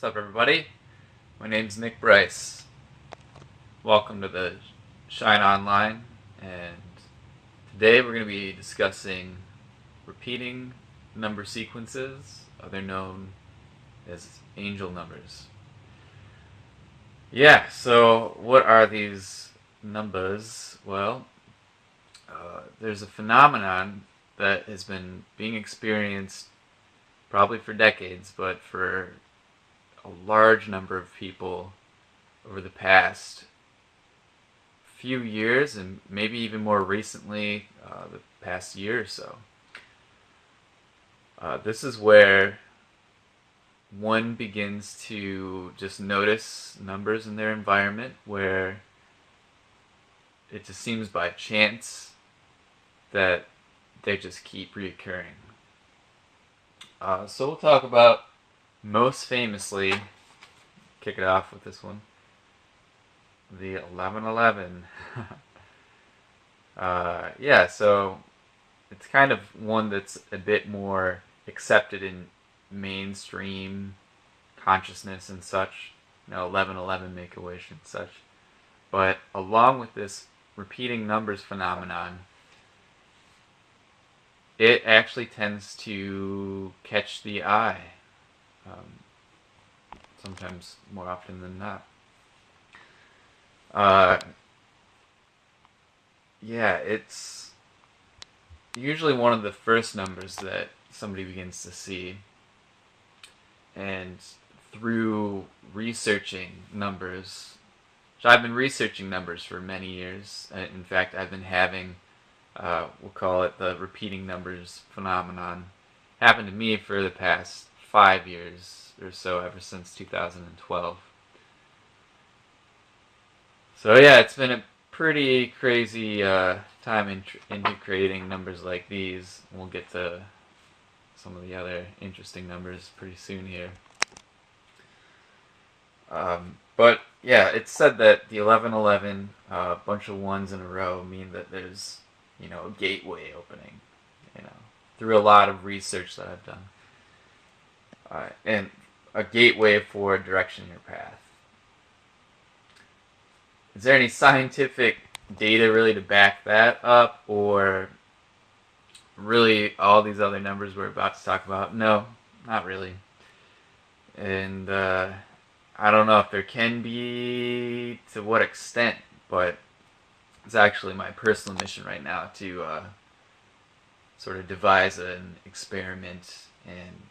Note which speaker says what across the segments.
Speaker 1: What's up, everybody? My name's Nick Bryce. Welcome to the Shine Online, and today we're going to be discussing repeating number sequences, other known as angel numbers. Yeah, so what are these numbers? Well, there's a phenomenon that has been being experienced probably for decades, but for a large number of people over the past few years and maybe even more recently, the past year or so. This is where one begins to just notice numbers in their environment where it just seems by chance that they just keep reoccurring. So we'll talk about, most famously, kick it off with this one, the 1111. Yeah, so it's kind of one that's a bit more accepted in mainstream consciousness and such. 1111, make a wish and such. But along with this repeating numbers phenomenon, it actually tends to catch the eye. Sometimes more often than not. Yeah, it's usually one of the first numbers that somebody begins to see. And through researching numbers, so I've been researching numbers for many years. In fact, I've been having, we'll call it the repeating numbers phenomenon, happen to me for the past 5 years or so, ever since 2012. So yeah, it's been a pretty crazy time into creating numbers like these. We'll get to some of the other interesting numbers pretty soon here. But yeah, it's said that the 1111, a bunch of ones in a row, mean that there's, a gateway opening, through a lot of research that I've done. And a gateway for a direction in your path. Is there any scientific data really to back that up, or really all these other numbers we're about to talk about? No, not really. And I don't know if there can be, to what extent, but it's actually my personal mission right now to sort of devise an experiment and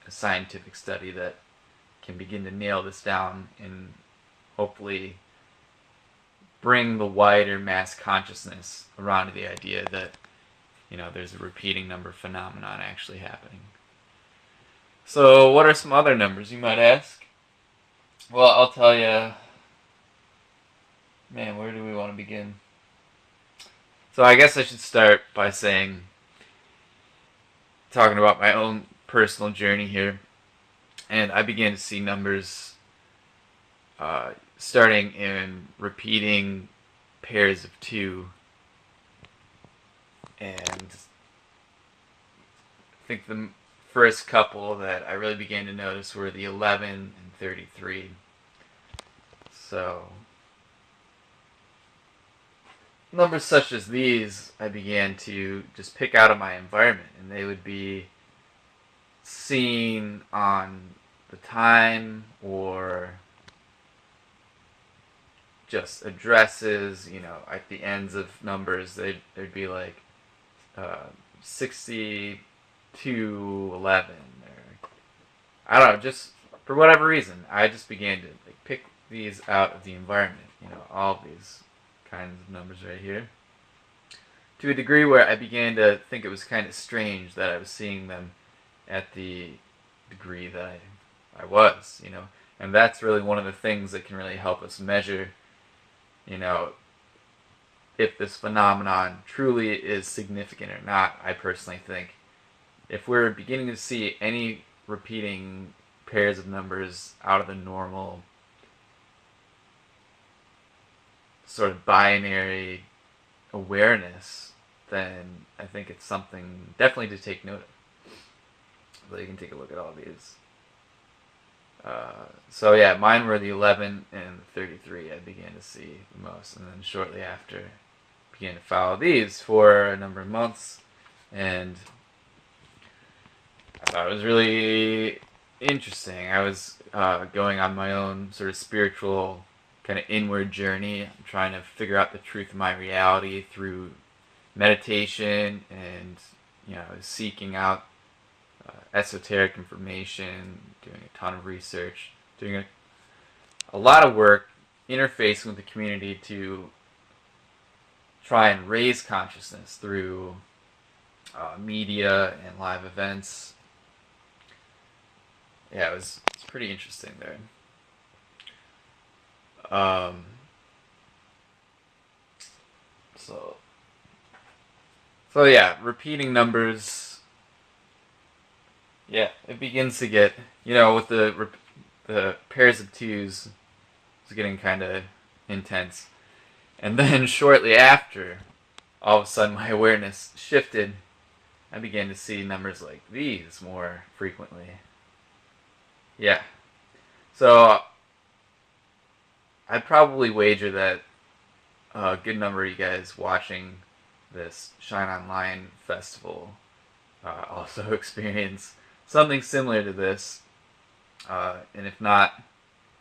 Speaker 1: a scientific study that can begin to nail this down and hopefully bring the wider mass consciousness around to the idea that, there's a repeating number phenomenon actually happening. So what are some other numbers, you might ask? Well, I'll tell you, man, where do we want to begin? So I guess I should start by talking about my own personal journey here. And I began to see numbers starting in repeating pairs of 2. And I think the first couple that I really began to notice were the 11 and 33. So numbers such as these I began to just pick out of my environment, and they would be seen on the time or just addresses, at the ends of numbers. There'd be like 6211, or I don't know, just for whatever reason, I just began to pick these out of the environment, all of these kinds of numbers right here, to a degree where I began to think it was kind of strange that I was seeing them at the degree that I was, and that's really one of the things that can really help us measure, if this phenomenon truly is significant or not. I personally think if we're beginning to see any repeating pairs of numbers out of the normal sort of binary awareness, then I think it's something definitely to take note of. So you can take a look at all these. So yeah, mine were the 11 and the 33 I began to see the most. And then shortly after, began to follow these for a number of months. And I thought it was really interesting. I was going on my own sort of spiritual kind of inward journey. I'm trying to figure out the truth of my reality through meditation, and I was seeking out esoteric information, doing a ton of research, doing a lot of work, interfacing with the community to try and raise consciousness through media and live events. Yeah, it's pretty interesting there. So yeah, repeating numbers. Yeah, it begins to get, with the pairs of twos, it's getting kind of intense. And then shortly after, all of a sudden my awareness shifted. I began to see numbers like these more frequently. Yeah. So I'd probably wager that a good number of you guys watching this Shine Online festival also experience something similar to this. And if not,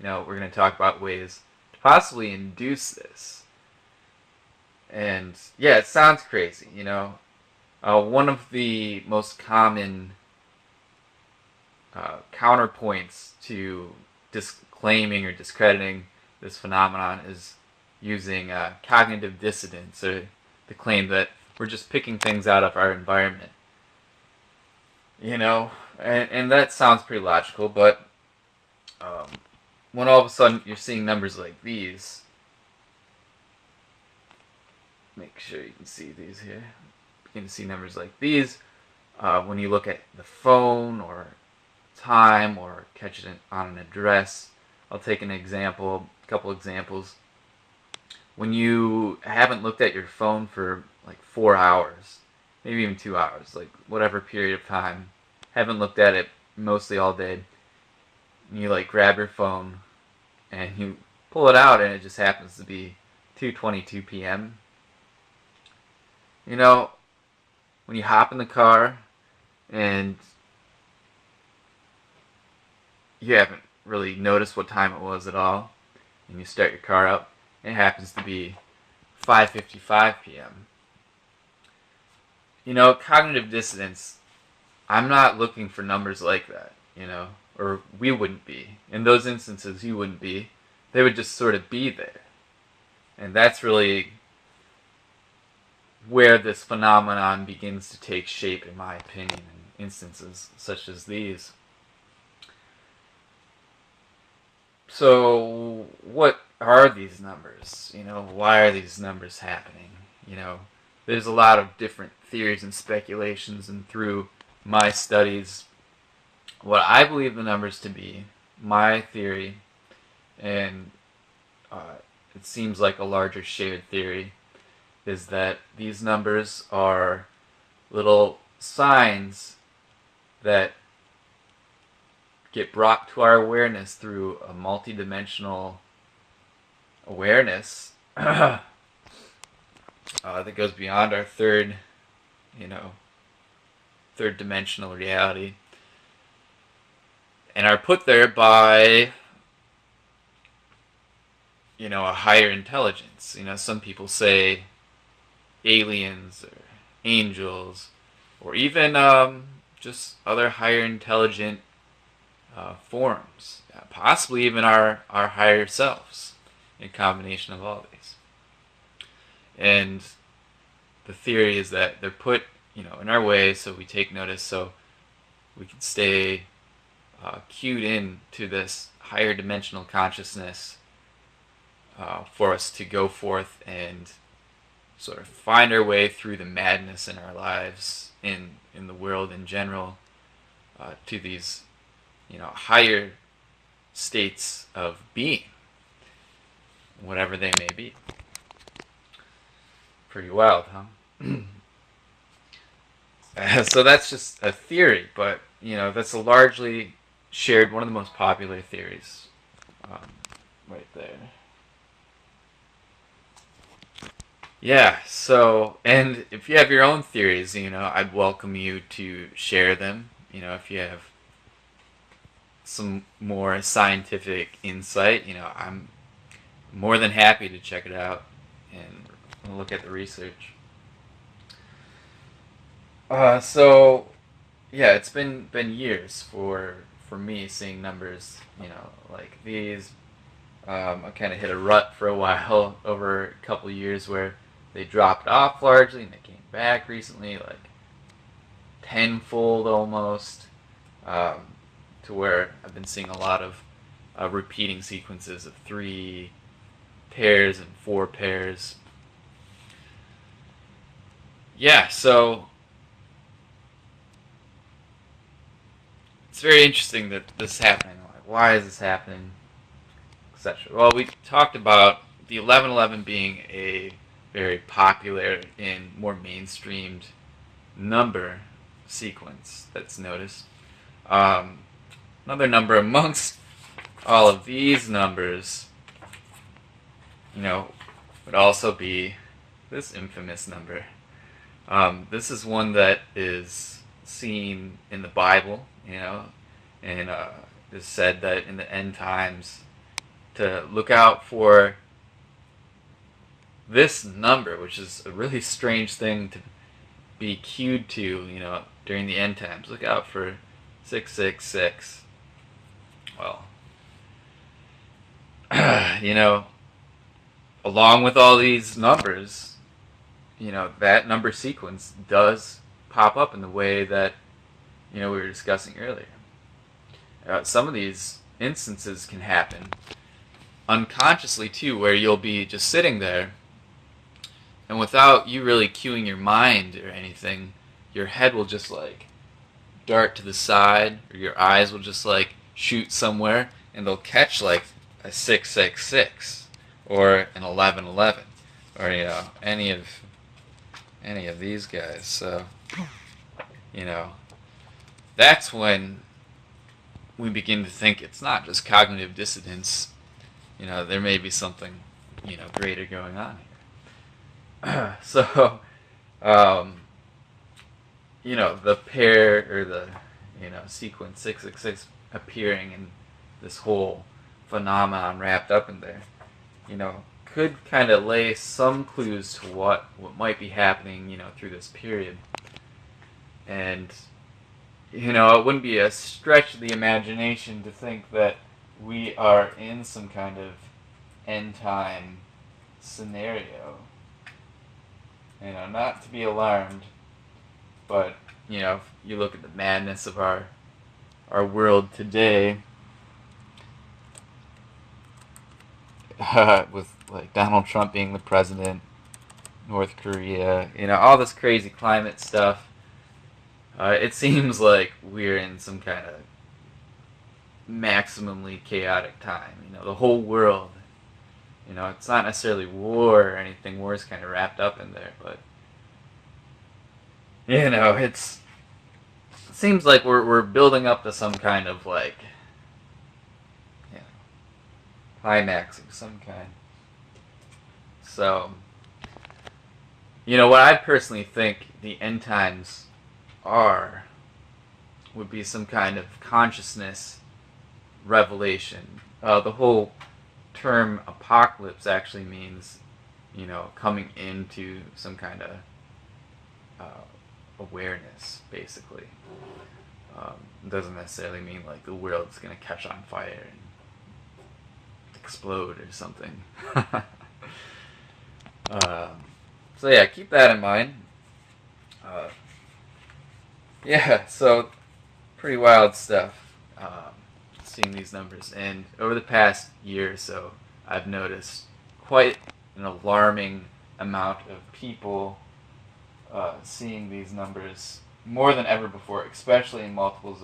Speaker 1: we're going to talk about ways to possibly induce this. And yeah, it sounds crazy, one of the most common counterpoints to disclaiming or discrediting this phenomenon is using cognitive dissonance, or the claim that we're just picking things out of our environment. And that sounds pretty logical, but when all of a sudden you're seeing numbers like these, make sure you can see these here. Begin to see numbers like these when you look at the phone or time or catch it on an address. I'll take an example, a couple examples. When you haven't looked at your phone for like 4 hours, maybe even 2 hours, like whatever period of time, haven't looked at it mostly all day, and you like grab your phone and you pull it out and it just happens to be 2:22 p.m. When you hop in the car and you haven't really noticed what time it was at all, and you start your car up, it happens to be 5:55 p.m. Cognitive dissonance, I'm not looking for numbers like that, or we wouldn't be. In those instances, you wouldn't be. They would just sort of be there. And that's really where this phenomenon begins to take shape, in my opinion, in instances such as these. So, what are these numbers? Why are these numbers happening? There's a lot of different theories and speculations, and through my studies, what I believe the numbers to be, my theory, and it seems like a larger shared theory, is that these numbers are little signs that get brought to our awareness through a multidimensional awareness that goes beyond our third dimensional reality, and are put there by a higher intelligence. Some people say aliens or angels, or even just other higher intelligent forms, possibly even our higher selves, in combination of all these. And the theory is that they're put in our way so we take notice, so we can stay cued in to this higher dimensional consciousness, for us to go forth and sort of find our way through the madness in our lives, in the world in general, to these higher states of being, whatever they may be. Pretty wild, huh? So that's just a theory, but that's a largely shared one of the most popular theories right there. Yeah, so, and if you have your own theories, I'd welcome you to share them. If you have some more scientific insight, I'm more than happy to check it out and look at the research. So yeah, it's been years for me seeing numbers, like these. I kind of hit a rut for a while over a couple years where they dropped off largely and they came back recently, like tenfold almost, um, to where I've been seeing a lot of repeating sequences of 3 pairs and 4 pairs. Yeah, so it's very interesting that this is happening. Like, why is this happening, etc. Well, we talked about the 1111 being a very popular and more mainstreamed number sequence that's noticed. Another number amongst all of these numbers, would also be this infamous number. This is one that is seen in the Bible, and is said that in the end times to look out for this number, which is a really strange thing to be cued to, during the end times. Look out for 666. Well, along with all these numbers, that number sequence does pop up in the way that, we were discussing earlier. Some of these instances can happen unconsciously too, where you'll be just sitting there and without you really cueing your mind or anything, your head will just like dart to the side, or your eyes will just like shoot somewhere, and they'll catch like a 666 or an 1111, or any of these guys. So that's when we begin to think it's not just cognitive dissonance. There may be something greater going on here. So the pair, or the sequence 666 appearing in this whole phenomenon wrapped up in there, could kind of lay some clues to what might be happening, through this period. And it wouldn't be a stretch of the imagination to think that we are in some kind of end time scenario. Not to be alarmed, but if you look at the madness of our world today, with like Donald Trump being the president, North Korea, all this crazy climate stuff, it seems like we're in some kind of maximally chaotic time. The whole world. It's not necessarily war or anything. War is kind of wrapped up in there, but it seems like we're building up to some kind of like climax of some kind. So, what I personally think the end times would be some kind of consciousness revelation. The whole term apocalypse actually means, coming into some kind of awareness, basically. It doesn't necessarily mean like the world's going to catch on fire and explode or something. So yeah, keep that in mind. Yeah, so pretty wild stuff, seeing these numbers. And over the past year or so, I've noticed quite an alarming amount of people seeing these numbers more than ever before, especially in multiples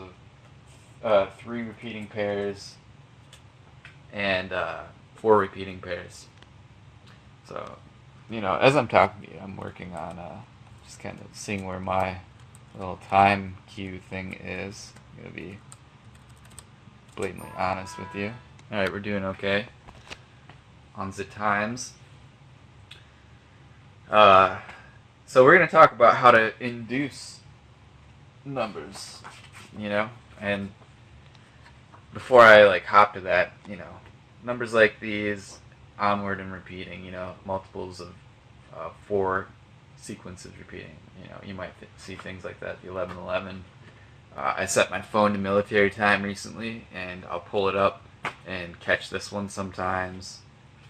Speaker 1: of 3 repeating pairs and 4 repeating pairs. So, as I'm talking to you, I'm working on just kind of seeing where my little time cue thing is. I'm going to be blatantly honest with you. Alright, we're doing okay on the times. So we're going to talk about how to induce numbers, and before I hop to that, numbers like these, onward and repeating, multiples of 4 sequences repeating, you might see things like that, the 1111. I set my phone to military time recently, and I'll pull it up and catch this one sometimes.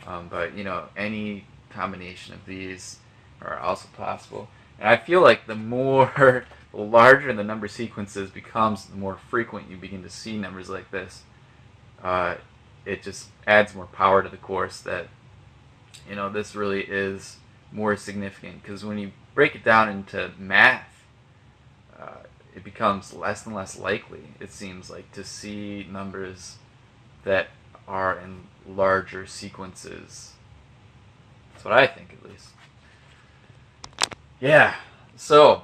Speaker 1: But any combination of these are also possible. And I feel like the more the larger the number sequences becomes, the more frequent you begin to see numbers like this. It just adds more power to the course that this really is more significant, because when you break it down into math, it becomes less and less likely, it seems like, to see numbers that are in larger sequences. That's what I think, at least. Yeah, so,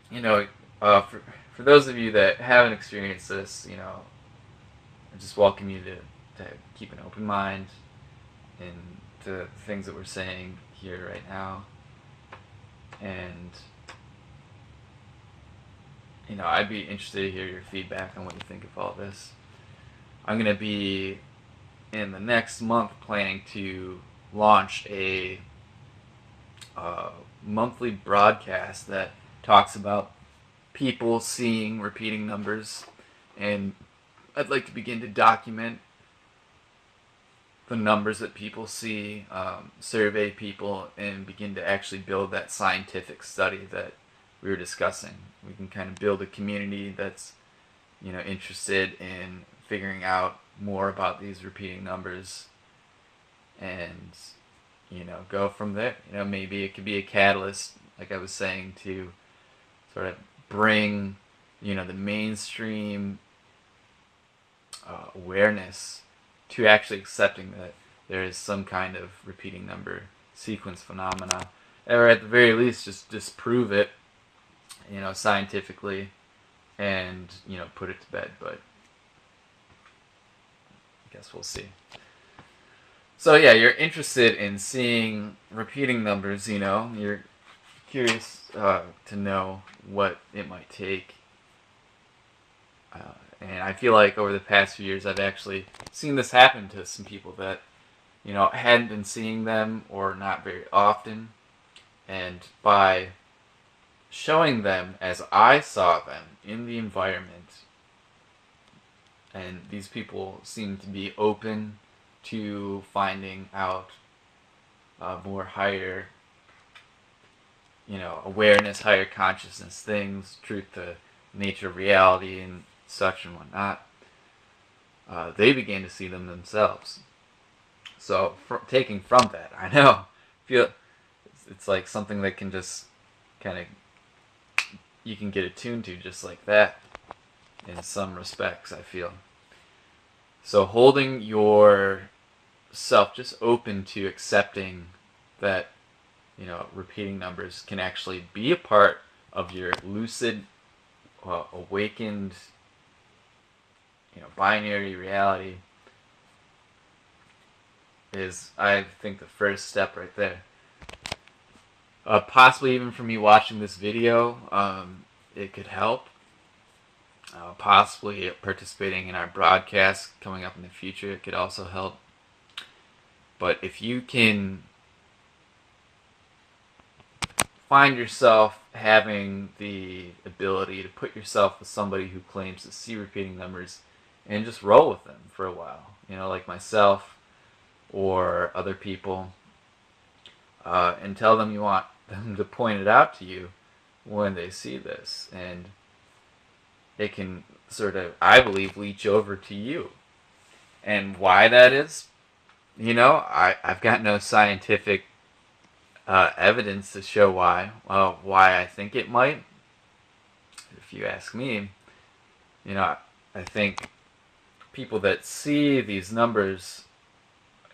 Speaker 1: for those of you that haven't experienced this, I just welcome you to keep an open mind in the things that we're saying here right now. And I'd be interested to hear your feedback on what you think of all this. I'm going to be, in the next month, planning to launch a monthly broadcast that talks about people seeing repeating numbers, and I'd like to begin to document the numbers that people see, survey people, and begin to actually build that scientific study that we were discussing. We can kind of build a community that's interested in figuring out more about these repeating numbers, and go from there. Maybe it could be a catalyst, like I was saying, to sort of bring the mainstream awareness to actually accepting that there is some kind of repeating number sequence phenomena, or at the very least just disprove it scientifically, and put it to bed. But I guess we'll see. So yeah, you're interested in seeing repeating numbers, you're curious to know what it might take. And I feel like over the past few years I've actually seen this happen to some people that hadn't been seeing them, or not very often. And by showing them as I saw them in the environment, and these people seem to be open to finding out more higher awareness, higher consciousness things, truth to nature of reality and such and whatnot, they began to see them themselves. So taking from that, I know, feel it's like something that can just kind of, you can get attuned to just like that in some respects, I feel. So holding yourself just open to accepting that repeating numbers can actually be a part of your lucid, awakened, binary reality is, I think, the first step right there. Possibly even for me watching this video, it could help. Possibly participating in our broadcast coming up in the future, it could also help. But if you can find yourself having the ability to put yourself with somebody who claims to see repeating numbers, and just roll with them for a while, like myself or other people, and tell them you want them to point it out to you when they see this, and it can sort of, I believe, leach over to you. And why that is, I've got no scientific evidence to show why. Why I think it might, if you ask me, I think people that see these numbers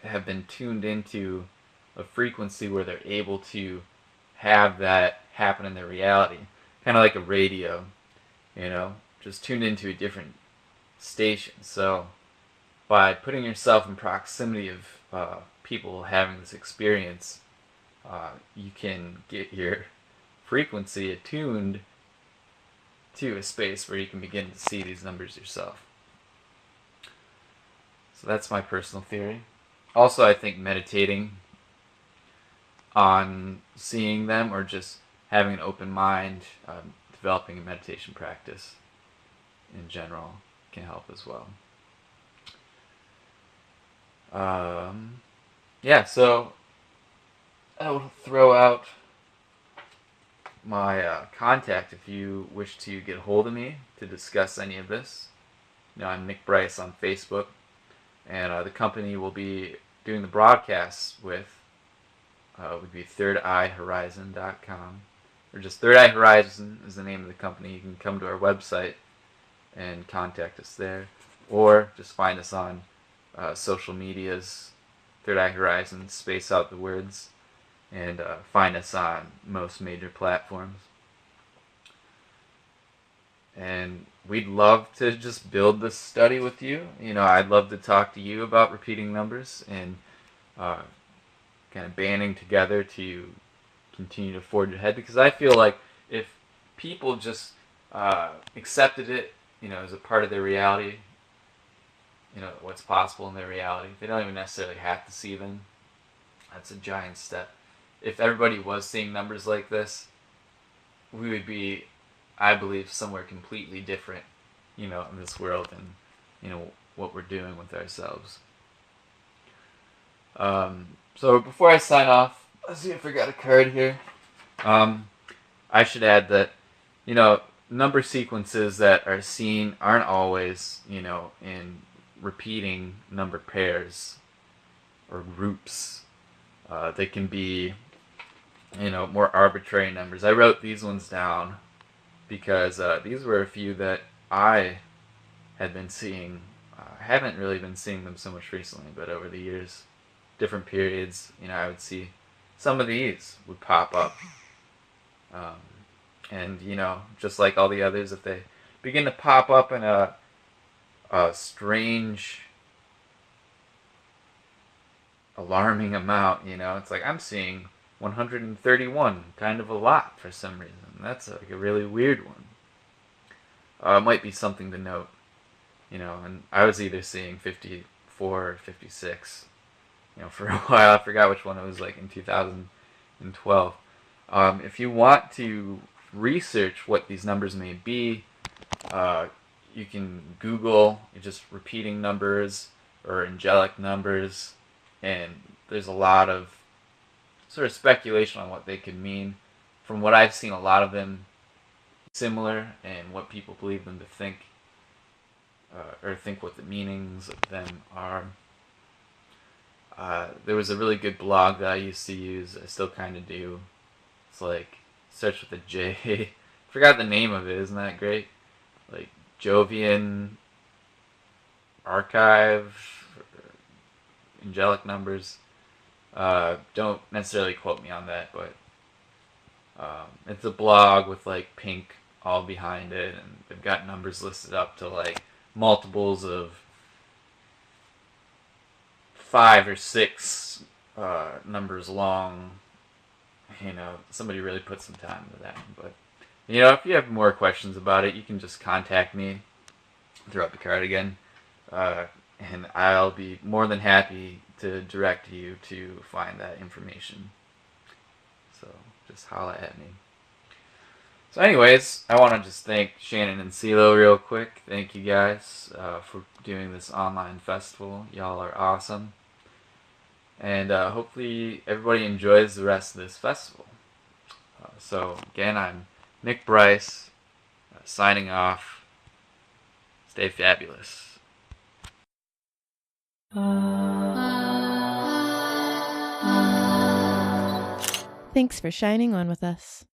Speaker 1: have been tuned into a frequency where they're able to have that happen in their reality. Kind of like a radio, just tuned into a different station. So by putting yourself in proximity of people having this experience, you can get your frequency attuned to a space where you can begin to see these numbers yourself. So that's my personal theory. Also, I think meditating on seeing them, or just having an open mind, developing a meditation practice in general, can help as well. Yeah, so I will throw out my contact if you wish to get a hold of me to discuss any of this. I'm Nick Bryce on Facebook, and the company we'll be doing the broadcasts with would be thirdeyehorizon.com, or just Third Eye Horizon is the name of the company. You can come to our website and contact us there, or just find us on social medias, Third Eye Horizon, space out the words, and find us on most major platforms. And we'd love to just build this study with you. I'd love to talk to you about repeating numbers and kind of banding together to continue to forge ahead. Because I feel like if people just accepted it, as a part of their reality, what's possible in their reality, they don't even necessarily have to see them. That's a giant step. If everybody was seeing numbers like this, we would be, I believe, somewhere completely different, in this world, and, what we're doing with ourselves. So before I sign off, let's see if I got a card here. I should add that, number sequences that are seen aren't always, in repeating number pairs or groups. They can be, more arbitrary numbers. I wrote these ones down because these were a few that I had been seeing. Haven't really been seeing them so much recently, but over the years, different periods, I would see some of these would pop up. And, just like all the others, if they begin to pop up in a strange, alarming amount, it's like I'm seeing 131, kind of a lot for some reason. That's like a really weird one. It might be something to note, and I was either seeing 54 or 56, for a while. I forgot which one it was, like in 2012. If you want to research what these numbers may be, you can Google just repeating numbers or angelic numbers, and there's a lot of sort of speculation on what they could mean. From what I've seen, a lot of them similar, and what people believe them to think, or think what the meanings of them are. There was a really good blog that I used to use. I still kind of do. It's like, starts with a J. Forgot the name of it. Isn't that great? Like Jovian Archive, angelic numbers. Don't necessarily quote me on that, but it's a blog with like pink all behind it, and they've got numbers listed up to like multiples of 5 or 6 numbers long. Somebody really put some time into that. But if you have more questions about it, you can just contact me. Throw up the card again, and I'll be more than happy to direct you to find that information. So just holla at me. So anyways, I want to just thank Shannon and CeeLo real quick. Thank you guys for doing this online festival. Y'all are awesome. And hopefully everybody enjoys the rest of this festival. So again, I'm Nick Bryce, signing off. Stay fabulous.
Speaker 2: Thanks for shining on with us.